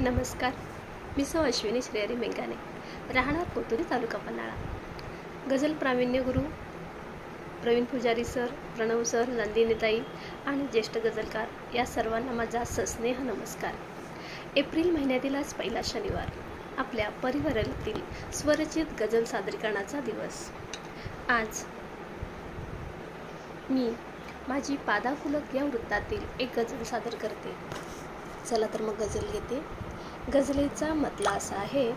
नमस्कार, मी सौ अश्विनी श्रेयरी मेंगाने, राहणार कोतुरी, तालुका पन्हाळा. गझल प्रावीण्य गुरु प्रवीण पुजारी सर, प्रणव सर, नंदिनीताई आणि ज्येष्ठ गझलकार या सर्वांना माझा सस्नेह नमस्कार. एप्रिल महिन्यातील आज पहिला शनिवार, आपल्या परिवारातील स्वरचित गझल सादरीकरणाचा दिवस. आज मी माझी पादाकुलक या वृत्तातील एक गझल सादर करते. चला तर मग गझल घेते. गझलेचा मतला असा आहे: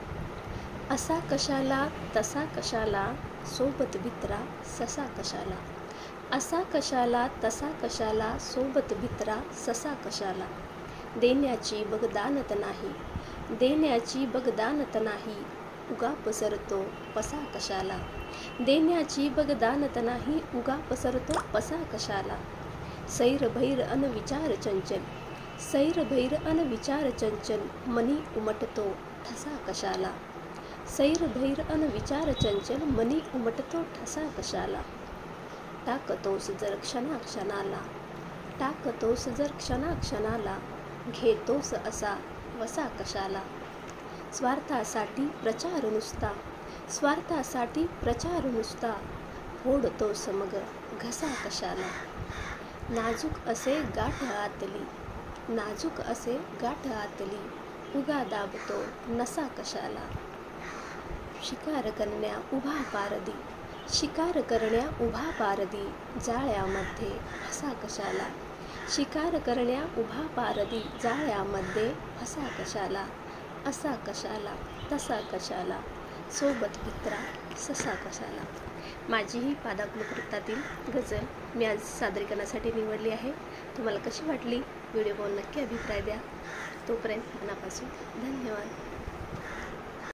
असा कशाला तसा कशाला, सोबत भित्रा ससा कशाला. असा कशाला तसा कशाला, सोबत भित्रा ससा कशाला. देण्याची बगदानत नाही, देण्याची बगदानत नाही, उगा पसरतो पसा कशाला. देण्याची बगदानत नाही, उगा पसरतो पसा कशाला. सैर भैर अन विचार चंचल, सैर भैर अन विचार चंचल, मनी उमटतो ठसा कशाला. सैर भैर अन विचार चंचल, मनी उमटतो ठसा कशाला. टाकतोस जर क्षणाक्षणाला, टाकतोस जर क्षणाक्षणाला, घेतोस असा वसा कशाला. स्वार्थासाठी प्रचार नुसता, स्वार्थासाठी प्रचार नुसता, फोडतोस मग घसा कशाला. नाजूक असे गाठ आतली, नाजूक असे गाठ आतली, उगा दाबतो नसा कशाला. शिकार करण्या उभा पारदी, शिकार करण्या उभा पारदी, जाळ्यामध्ये फसा कशाला. शिकार करण्या उभा पारदी, जाळ्यामध्ये फसा कशाला. असा कशाला तसा कशाला, सोबत भित्रा ससा कशाला. माझी ही पादाकुलक वृत्तातील गझल मी आज सादरीकरणासाठी निवडली आहे. तुम्हाला कशी वाटली? व्हिडिओ पाहून नक्की अभिप्राय द्या. तोपर्यंत मनापासून धन्यवाद.